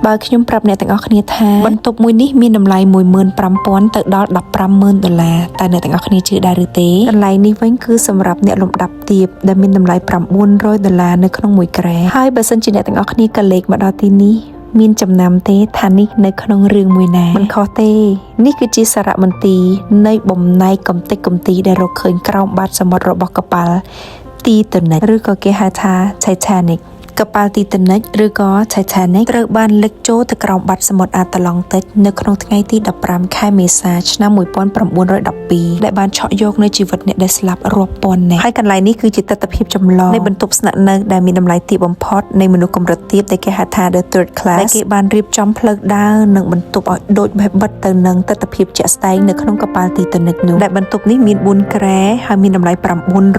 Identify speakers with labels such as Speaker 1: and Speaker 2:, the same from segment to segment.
Speaker 1: បើខ្ញុំប្រាប់អ្នកទាំងអស់គ្នាថាបន្ទប់មួយនេះមានតម្លៃ 15,000 ទៅដល់ $15,000 តើអ្នកទាំងអស់គ្នាជឿដែរឬទេកន្លែងនេះវិញគឺសម្រាប់អ្នកលំដាប់ទាបដែលមានតម្លៃ $900 នៅក្នុងមួយគ្រែហើយបើសិនជាអ្នកទាំងអស់គ្នាក៏លេខមកដល់ទីនេះមានចំណាំទេថានេះនៅក្នុងរឿងមួយណាមិនខុសទេនេះគឺជាសារមន្ទីរនៃបំណែកកំទេចកំទីដែលរកឃើញក្រោមបាតសមុទ្ររបស់កប៉ាល់Titanic ឬក៏គេហៅថា Titanic កប៉ាល់ Titanic ឬក៏ Titanic ត្រូវបានលិចចូលទៅក្រោមបាតសមុទ្រអាត្លង់តិកនៅក្នុងថ្ងៃទី 15 ខែមេសា ឆ្នាំ 1912 ដែលបានឆក់យកនូវជីវិតអ្នកដែលស្លាប់រាប់ពាន់នាក់ហើយកន្លែងនេះគឺជាទិដ្ឋភាពចម្លងនៃបន្ទប់ស្នាក់នៅដែលមានតម្លៃទាបបំផុតនៃមនុស្សកម្រិតទាបដែលគេហៅថា The Third Class ដែលគេបានរៀបចំផ្លូវដើរនិងបន្ទប់ឲ្យដូចបេះបិទទៅនឹងទិដ្ឋភាពជាក់ស្ដែងនៅក្នុងកប៉ាល់ Titanic នោះដែលបន្ទប់នេះមាន 4 គ្រែហើយមានតម្លៃ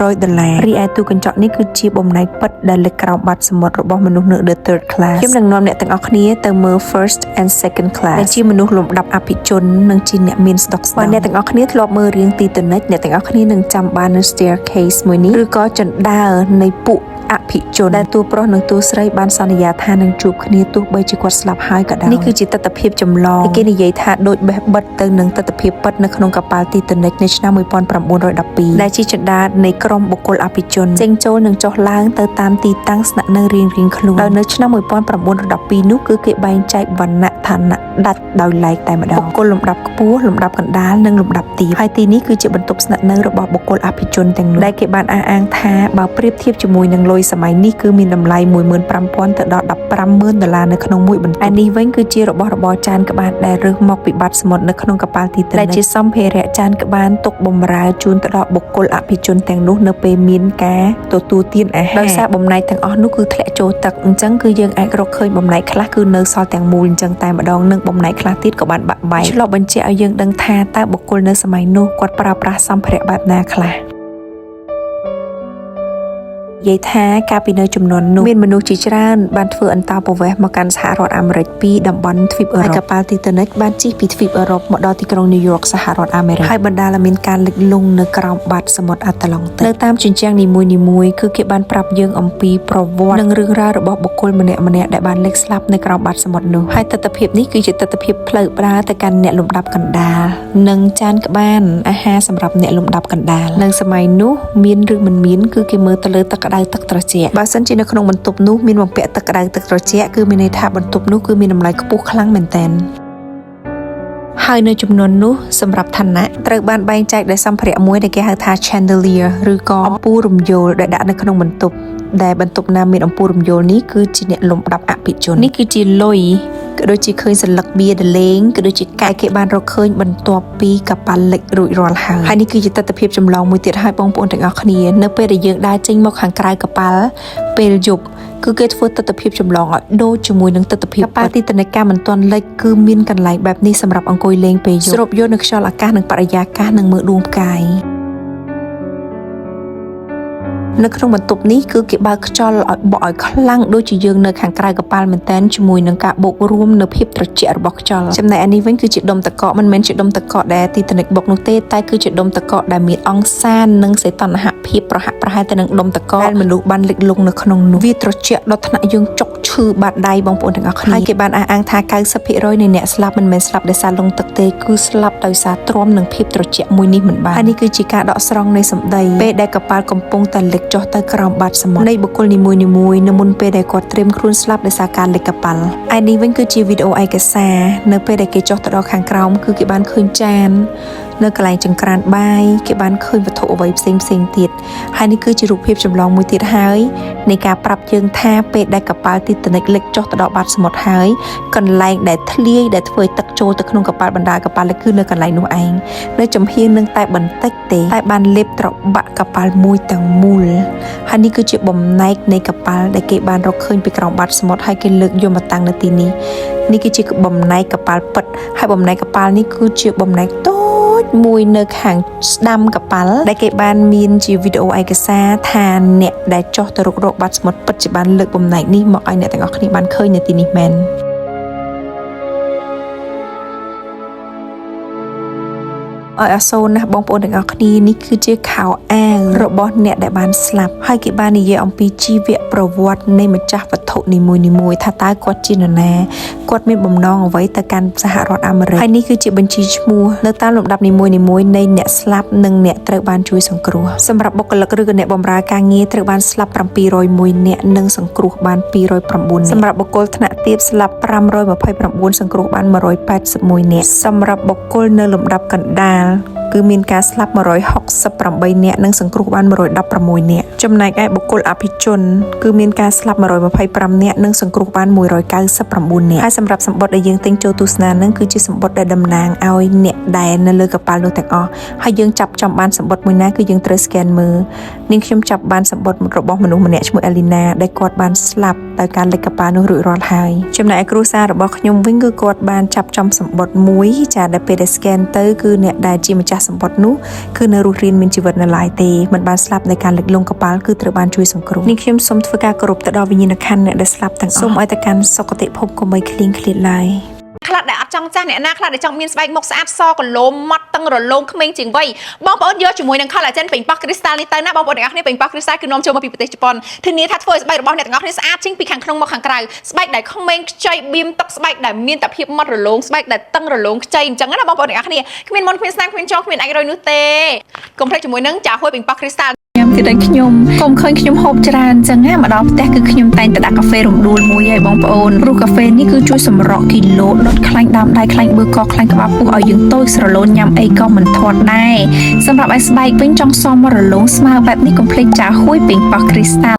Speaker 1: $900 រីឯទូកញ្ចក់នេះគឺជាបំណែកពិតដែលលើក្រោមបាតសមុទ្ររបស់មនុស្សនៅ The Third Class ខ្ញុំនឹងនាំអ្នកទាំងអស់គ្នាទៅមើល First and Second Class ដែលជាមនុស្សលំដាប់អភិជននិងជាអ្នកមានស្តុកស្ដម្ភបើអ្នកទាំងអស់គ្នាធ្លាប់មើលរឿង Titanic អ្នកទាំងអស់គ្នានឹងចាំបាននៅ staircase មួយនេះឬក៏ជណ្ដើរនៃពួកអភិជនដែលតួប្រុសនិងតួស្រីបានសន្យាថានឹងជួបគ្នាទោះបីជាគាត់ស្លាប់ហើយក៏ដោយនេះគឺជាទិដ្ឋភាពចម្លងគេនិយាយថាដូចបេះបិទទៅនឹងទិដ្ឋភាពពិតនៅក្នុងកប៉ាល់ Titanic នៅឆ្នាំ 1912 ដែលជាជណ្ដើរនៃក្រុមបុគ្គលអភិជនចេញចូលនិងចុះឡើងទៅតាមទីតាំងស្នាក់នៅរៀងៗខ្លួនដោយនៅឆ្នាំ 1912 នោះគឺគេបែងចែកវណ្ណៈឋានៈដាច់ដោយឡែកតែម្ដងបុគ្គលលំដាប់ខ្ពស់លំដាប់កណ្ដាលនិងលំដាប់ទាបហើយទីនេះគឺជាបន្ទប់ស្នាក់នៅរបស់បុគ្គលអភិជនទាំងនោះដែលគេបានអះអាងថាបើប្រៀបធៀបជាមួយនឹងលុយសម័យនេះគឺមានតម្លៃ 15,000 ទៅដល់ $15,000 នៅក្នុងមួយបន្ទប់នេះវិញគឺជារបស់របរចានក្បានដែលរើសមកពីបាតសមុទ្រនៅក្នុងកប៉ាល់ Titanic ដែលជាសម្ភារៈចានក្បានទុកបម្រើជូនទៅដល់បុគ្គលអភិជនទាំងនោះនៅពេលមានការទទួលទានអាហារដោយសារបំណែកទាំងអស់នោះគឺធ្លាក់ចូលទឹកអញ្ចឹងគឺយើងអាចរកឃើញបំណែកខ្លះគឺនៅសល់ទាំងមូលអញ្ចឹងតែម្ដងនិងបំណែកខ្លះទៀតក៏បានបាក់បែកឆ្លុះបញ្ជាក់ឲ្យយើងដឹងថាតើបុគ្គលនៅសម័យនោះគាត់ប្រើប្រាស់សម្ភារៈបែបណាខ្លះនិយាយថាកាលពីនៅចំនួននោះមានមនុស្សជាច្រើនបានធ្វើអន្តោប្រវេសន៍មកកាន់សហរដ្ឋអាមេរិកពីតំបន់ទ្វីបអឺរ៉ុបហើយកប៉ាល់ Titanic បានជិះពីទ្វីបអឺរ៉ុបមកដល់ទីក្រុង New York សហរដ្ឋអាមេរិកហើយបណ្ដាលឲ្យមានការលិចលង់នៅក្រោមបាតសមុទ្រអាត្លង់តិកនៅតាមជញ្ជាំងនីមួយៗគឺគេបានប្រាប់យើងអំពីប្រវត្តិនិងរឿងរ៉ាវរបស់បុគ្គលម្នាក់ៗដែលបានលេចស្លាប់នៅក្រោមបាតសមុទ្រនោះហើយទិដ្ឋភាពនេះគឺជាទិដ្ឋភាពផ្លូវដើរទៅកាន់អ្នកលំដាប់កណ្ដាលនិងចានក្បានអាហារសម្រាប់អ្នកលំដាប់កណ្ដាលនៅសម័យនោះមានឬមិនមានគឺគេមើលទៅលើទឹកក្តៅទឹកត្រជាក់បើសិនជានៅក្នុងបន្ទប់នោះមានបំពាក់ទឹកក្តៅទឹកត្រជាក់គឺមានន័យថាបន្ទប់នោះគឺមានតម្លៃខ្ពស់ខ្លាំងមែនទែនហើយនៅចំនួននោះសម្រាប់ឋានៈត្រូវបានបែងចែកដោយសម្ភារៈមួយដែលគេហៅថា chandelier ឬក៏អំពូលរំយោលដែលដាក់នៅក្នុងបន្ទប់ដែលបន្ទប់ណាមានអំពូលរំយោលនេះគឺជាអ្នកលំដាប់អភិជននេះគឺជាលុយក៏ដូចជាឃើញសន្លឹកបៀដលេងក៏ដូចជាកាយគេបានរកឃើញបន្ទាប់ពីកប៉ាល់លិចរួចរាល់ហើយនេះគឺជាទិដ្ឋភាពចម្លងមួយទៀតហើយបងប្អូនទាំងអស់គ្នានៅពេលដែលយើងដើរចេញមកខាងក្រៅកប៉ាល់ពេលយប់គឺគេធ្វើទិដ្ឋភាពចម្លងឲ្យដូចជាមួយនឹងទិដ្ឋភាពកប៉ាល់ Titanic កាមិនទាន់លិចគឺមានកន្លែងបែបនេះសម្រាប់អង្គុយលេងពេលយប់ស្រូបយកនូវខ្យល់អាកាសនិងបរិយាកាសនិងមើលដួងផ្កាយនៅក្នុងបន្ទប់នេះគឺគេបើកខ្យល់ឲ្យបក់ឲ្យខ្លាំងដូចជាយើងនៅខាងក្រៅកប៉ាល់មែនតើជាមួយនឹងការបូករួមនៅភាពត្រជាក់របស់ខ្យល់ចំណែកអានេះវិញគឺជាដុំទឹកកកមិនមែនជាដុំទឹកកកដែល Titanic បុកនោះទេតែគឺជាដុំទឹកកកដែលមានអង្សាននិងសីតុណ្ហភាពប្រហាក់ប្រហែលទៅនឹងដុំទឹកកកដែលមនុស្សបានលិចលង់នៅក្នុងនោះវាត្រជាក់ដល់ថ្នាក់យើងចុកឈឺបាតដៃបងប្អូនទាំងអស់គ្នាហើយគេបានអះអាងថា 90% នៃអ្នកស្លាប់មិនមែនស្លាប់ដោយសារលង់ទឹកទេគឺស្លាប់ដោយសារទ្រាំនឹងភាពត្រជាក់មួយនេះមិនបានហើយនេះគឺជាការដកស្រង់នៃសម្ដីពេលដែលកប៉ាល់កំពុងតែលិចចុះទៅក្រោមបាតសមុទ្រនៃបុគ្គលនីមួយៗនៅមុនពេលដែលគាត់ត្រៀមខ្លួនស្លាប់ដោយសារការលិចកប៉ាល់ឯនេះវិញគឺជាវីដេអូឯកសារនៅពេលដែលគេចុះទៅដល់ខាងក្រោមគឺគេបានឃើញចាននៅកន្លែងចង្ក្រានបាយគេបានឃើញវត្ថុអ្វីផ្សេងទៀតហើយនេះគឺជារូបភាពចម្លងមួយទៀតហើយនៃការប្រាប់យើងថាពេលដែលកប៉ាល់ Titanic លិចចុះទៅដល់បាតសមុទ្រហើយកន្លែងដែលធ្លាយដែលធ្វើឲ្យទឹកចូលទៅក្នុងកប៉ាល់បណ្ដាកប៉ាល់គឺនៅកន្លែងនោះឯងនៅចំហៀងនឹងតែបន្តិចទេតែបានលេបត្របាក់កប៉ាល់មួយទាំងមូលហើយនេះគឺជាបំណែកនៃកប៉ាល់ដែលគេបានរកឃើញពីក្រោមបាតសមុទ្រហើយគេលើកយកមកតាំងនៅទីនេះនេះគឺជាបំណែកកប៉ាល់ពិតហើយបំណែកកប៉ាល់នេះគឺជាបំណែកតូចមួយនៅខាងស្ដាំកប៉ាល់ដែលគេបានមានជាវីដេអូឯកសារថាអ្នកដែលចុះទៅរុករកបាតសមុទ្រពិតជាបានលើកបំណែកនេះមកឲ្យអ្នកទាំងអស់គ្នាបានឃើញនៅទីនេះមែនឲ្យអាសូរណាស់បងប្អូនទាំងអស់គ្នានេះគឺជាខោអាវរបស់អ្នកដែលបានស្លាប់ហើយគេបាននិយាយអំពីជីវប្រវត្តិនៃម្ចាស់វត្ថុ ถุនីមួយៗថាតើគាត់ជានរណាគាត់មានបំណងអ្វីទៅកាន់សហរដ្ឋអាមេរិកហើយនេះគឺជាបញ្ជីឈ្មោះនៅតាមលំដាប់នីមួយៗនៃអ្នកស្លាប់និងអ្នកត្រូវបានជួយសង្គ្រោះសម្រាប់បុគ្គលិកឬក៏អ្នកបម្រើការងារត្រូវបានស្លាប់701នាក់និងសង្គ្រោះបាន209នាក់សម្រាប់បុគ្គលថ្នាក់ទាបស្លាប់529សង្គ្រោះបាន181នាក់សម្រាប់បុគ្គលនៅលំដាប់កណ្ដាលគឺមានការស្លាប់168នាក់និងសង្គ្រោះបាន116នាក់ចំណែកឯបុគ្គលអភិជនគឺមានការស្លាប់125នាក់និងសង្គ្រោះបាន199នាក់ហើយសម្រាប់សម្បត្តិដែលយើងទិញចូលទស្សនានឹងគឺជាសម្បត្តិដែលតំណាងឲ្យអ្នកដែលនៅលើកប៉ាល់នោះទាំងអស់ហើយយើងចាប់ចំបានសម្បត្តិមួយណាគឺយើងត្រូវ scan មើលនាងខ្ញុំចាប់បានសម្បត្តិរបស់មនុស្សម្នាក់ឈ្មោះអេលីណាដែលគាត់បានស្លាប់ដោយការលិចកប៉ាល់នោះរួចរាល់ហើយចំណែកឯគ្រួសាររបស់ខ្ញុំវិញគឺគាត់បានចាប់ចំសម្បត្តិមួយចាដែលពេលដែល scan ទៅគឺអ្នកដែលជាម្ចាស់សម្បត្តិនោះគឺនៅរស់រានមានជីវិតនៅឡើយទេមិនបានស្លាប់ដោយការលិចលង់កប៉ាល់គឺត្រូវបានជួយសង្គ្រោះនេះខ្ញុំសូមធ្វើការគោរពទៅដល់វិញ្ញាណក្ខន្ធអ្នកដែលស្លាប់ទាំងអស់សូមឲ្យទៅកាន់សុគតិភពកុំបីឃ្លៀងឃ្លាតឡើយខ្លះដែលអត់ចង់ចាស់អ្នកណាខ្លះដែលចង់មានស្បែកមុខស្អាតសកលោមម៉ត់តឹងរលោងក្មេងជាងវ័យបងប្អូនយកជាមួយនឹង collagen ពេញប៉ោះ crystal នេះទៅណាបងប្អូនទាំងអស់គ្នាពេញប៉ោះ crystal គឺនាំចូលមកពីប្រទេសជប៉ុនធានាថាធ្វើឲ្យស្បែករបស់អ្នកទាំងអស់គ្នាស្អាតជាងពីខាងក្នុងមកខាងក្រៅស្បែកដែលក្មេងខ្ចីបៀមទឹកស្បែកដែលមានតែភាពម៉ត់រលោងស្បែកដែលតឹងរលោងខ្ចីអញ្ចឹងណាបងប្អូនទាំងអស់គ្នាគ្មានមុនគ្មានស្នាមគ្មានចងគ្មានអាចរយនោះទេកុំភ្លេចជាមួយនឹងចាហួយពេញប៉ោះ crystalញ៉ាំទៀតឲ្យខ្ញុំកុំឃើញខ្ញុំហូបច្រើនអញ្ចឹងណាមកដល់ផ្ទះគឺខ្ញុំតែងតែដាក់កាហ្វេរំដួលមួយឲ្យបងប្អូនព្រោះកាហ្វេនេះគឺជួយសម្រក់គីឡូដុតខ្លាញ់ដើមដៃខ្លាញ់បឺកខ្លាញ់ក្បាលពោះឲ្យយើងតូចស្រឡូនញ៉ាំអីក៏មិនធាត់ដែរសម្រាប់ឲ្យស្បែកវិញចង់សមរលោងស្មើបែបនេះកុំភ្លេចចាហួយពេញប៉ោះ crystal